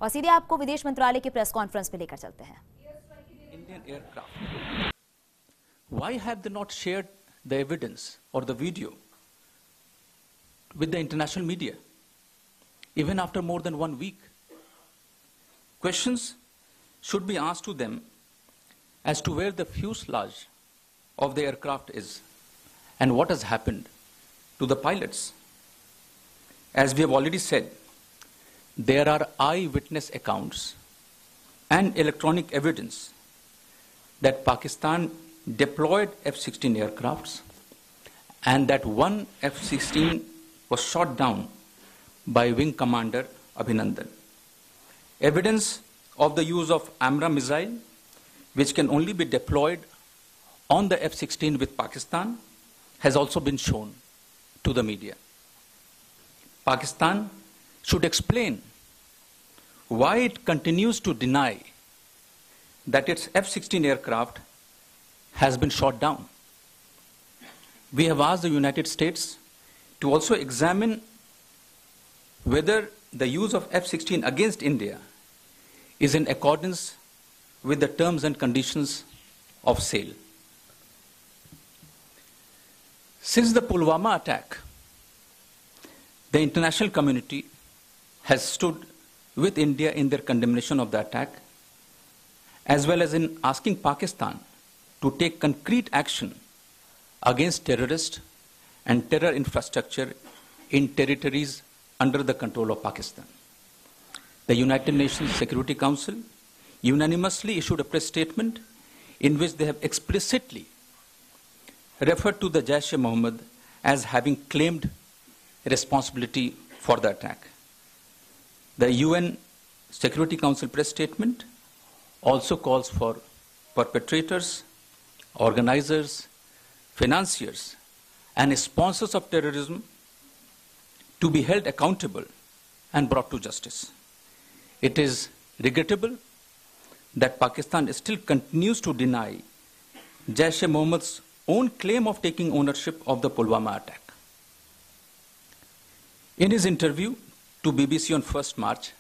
और सीधे आपको विदेश मंत्रालय की प्रेस कॉन्फ्रेंस पे लेकर चलते हैं। Indian aircraft. Why have they not shared the evidence or the video with the international media, even after more than 1 week? Questions should be asked to them as to where the fuselage of the aircraft is and what has happened to the pilots. As we have already said, there are eyewitness accounts and electronic evidence that Pakistan deployed F-16 aircrafts and that one F-16 was shot down by Wing Commander Abhinandan. Evidence of the use of AMRA missile, which can only be deployed on the F-16 with Pakistan, has also been shown to the media. Pakistan should explain why it continues to deny that its F-16 aircraft has been shot down. We have asked the United States to also examine whether the use of F-16 against India is in accordance with the terms and conditions of sale. Since the Pulwama attack, the international community has stood with India in their condemnation of the attack, as well as in asking Pakistan to take concrete action against terrorists and terror infrastructure in territories under the control of Pakistan. The United Nations Security Council unanimously issued a press statement in which they have explicitly referred to the Jaish-e-Mohammed as having claimed responsibility for the attack. The UN Security Council press statement also calls for perpetrators, organizers, financiers, and sponsors of terrorism to be held accountable and brought to justice. It is regrettable that Pakistan still continues to deny Jaish-e-Mohammed's own claim of taking ownership of the Pulwama attack. In his interview to BBC on 1st March,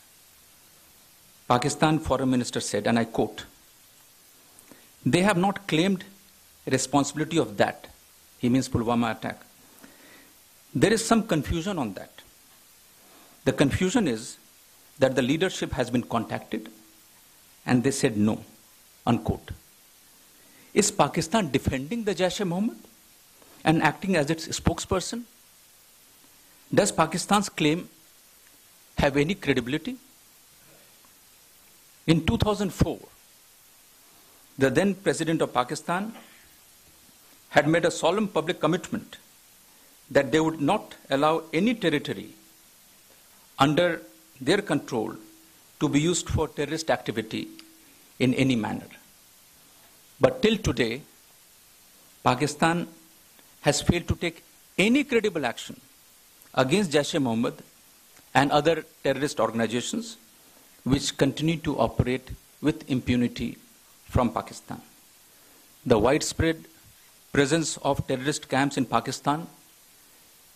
Pakistan Foreign Minister said, and I quote, "They have not claimed responsibility of that," he means Pulwama attack. "There is some confusion on that. The confusion is that the leadership has been contacted and they said no," unquote. Is Pakistan defending the Jaish-e-Mohammed and acting as its spokesperson? Does Pakistan's claim have any credibility? In 2004, the then President of Pakistan had made a solemn public commitment that they would not allow any territory under their control to be used for terrorist activity in any manner. But till today, Pakistan has failed to take any credible action against Jaish-e-Mohammed and other terrorist organizations which continue to operate with impunity from Pakistan. The widespread presence of terrorist camps in Pakistan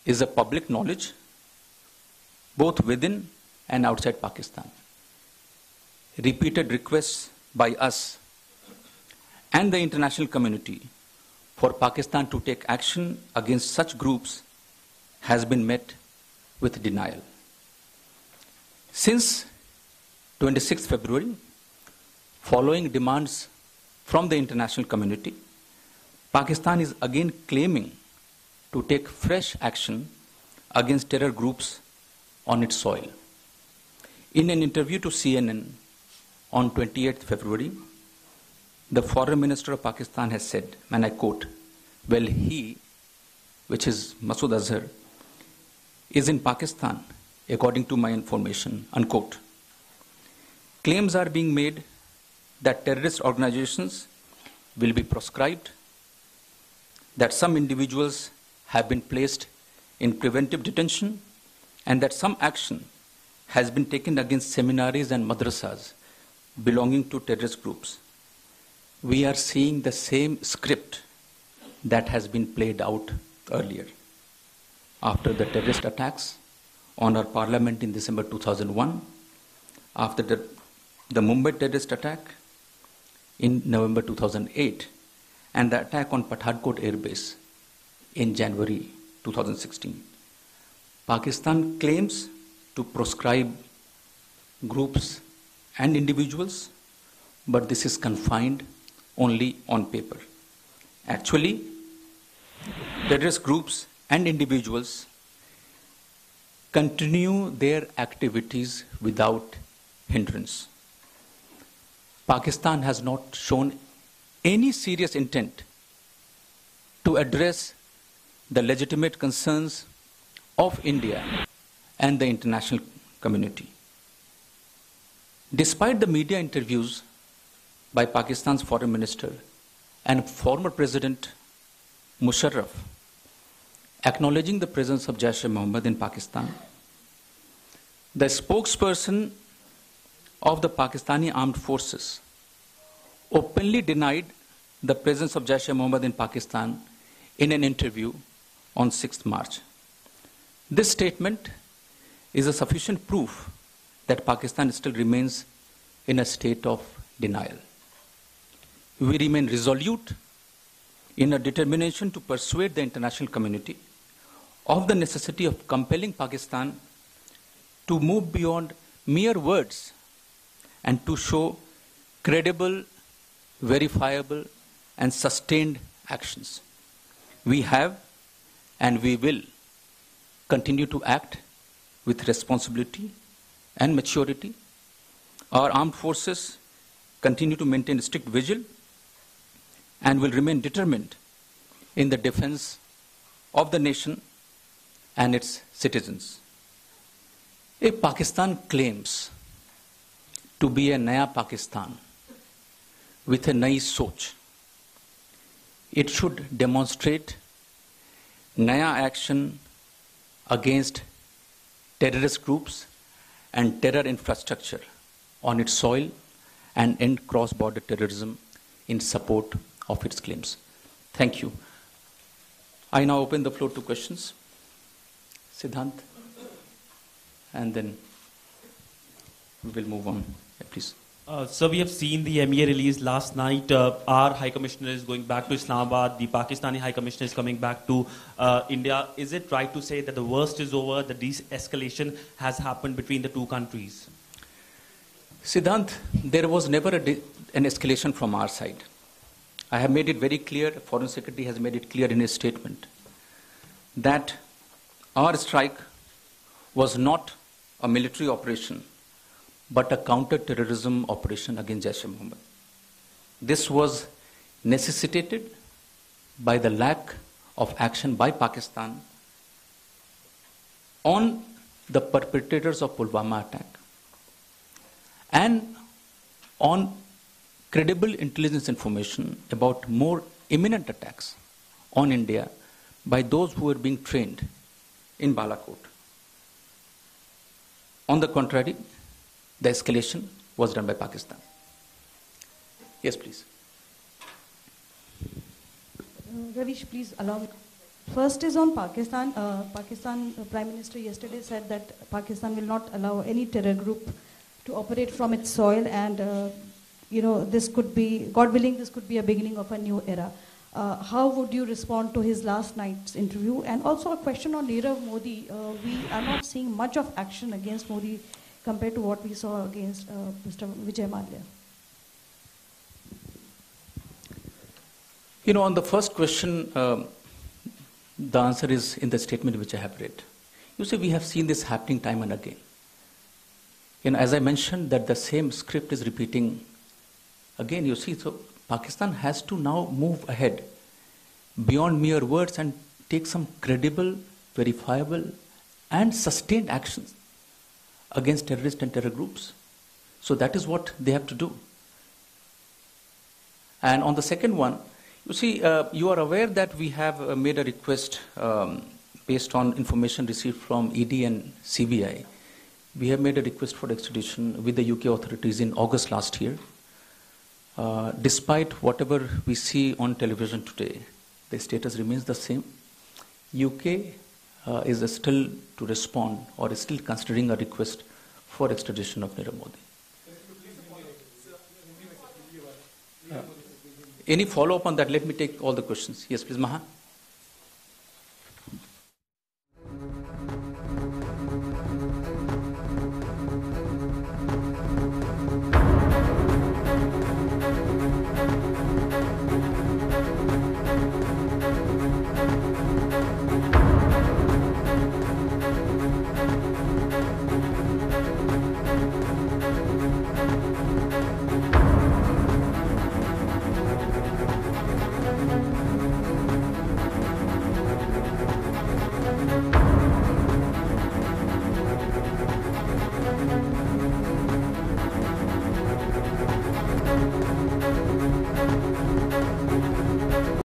is a public knowledge, both within and outside Pakistan. Repeated requests by us and the international community for Pakistan to take action against such groups has been met with denial. Since 26 February, following demands from the international community, Pakistan is again claiming to take fresh action against terror groups on its soil. In an interview to CNN on 28 February, the Foreign Minister of Pakistan has said, and I quote, "Well, he, which is Masood Azhar, is in Pakistan, according to my information," unquote. Claims are being made that terrorist organizations will be proscribed, that some individuals have been placed in preventive detention, and that some action has been taken against seminaries and madrasas belonging to terrorist groups. We are seeing the same script that has been played out earlier. After the terrorist attacks on our parliament in December 2001, after the Mumbai terrorist attack in November 2008 and the attack on Pathankot Air Base in January 2016. Pakistan claims to proscribe groups and individuals, but this is confined only on paper. Actually, terrorist groups and individuals continue their activities without hindrance. Pakistan has not shown any serious intent to address the legitimate concerns of India and the international community. Despite the media interviews by Pakistan's foreign minister and former president Musharraf acknowledging the presence of Jaish-e-Mohammed in Pakistan, the spokesperson of the Pakistani armed forces openly denied the presence of Jaish-e-Mohammed in Pakistan in an interview on 6th March. This statement is a sufficient proof that Pakistan still remains in a state of denial. We remain resolute in a determination to persuade the international community of the necessity of compelling Pakistan to move beyond mere words and to show credible, verifiable, and sustained actions. We have and we will continue to act with responsibility and maturity. Our armed forces continue to maintain strict vigil and will remain determined in the defense of the nation and its citizens. If Pakistan claims to be a Naya Pakistan with a Nayi Soch, it should demonstrate Naya action against terrorist groups and terror infrastructure on its soil and end cross-border terrorism in support of its claims. Thank you. I now open the floor to questions. Siddhant, and then we will move on. Yeah, please. So we have seen the MEA release last night. Our High Commissioner is going back to Islamabad. The Pakistani High Commissioner is coming back to India. Is it right to say that the worst is over, the de-escalation has happened between the two countries? Siddhant, there was never an escalation from our side. I have made it very clear, Foreign Secretary has made it clear in his statement, that our strike was not a military operation, but a counter-terrorism operation against Jaish-e-Mohammed. This was necessitated by the lack of action by Pakistan on the perpetrators of Pulwama attack and on credible intelligence information about more imminent attacks on India by those who were being trained in Balakot. On the contrary, the escalation was done by Pakistan. Yes, please. Ravish, please allow me. First is on Pakistan. Pakistan Prime Minister yesterday said that Pakistan will not allow any terror group to operate from its soil, and this could be, God willing, this could be a beginning of a new era. How would you respond to his last night's interview? And also a question on Nirav Modi. We are not seeing much of action against Modi compared to what we saw against Mr. Vijay Mallya. On the first question, the answer is in the statement which I have read. You see, we have seen this happening time and again. As I mentioned, that the same script is repeating again. You see, so Pakistan has to now move ahead beyond mere words and take some credible, verifiable, and sustained actions against terrorists and terror groups. So that is what they have to do. And on the second one, you see, you are aware that we have made a request based on information received from ED and CBI. We have made a request for extradition with the UK authorities in August last year. Despite whatever we see on television today, the status remains the same. UK is still to respond or is still considering a request for extradition of Nirav Modi. Any follow-up on that? Let me take all the questions. Yes, please, Maha.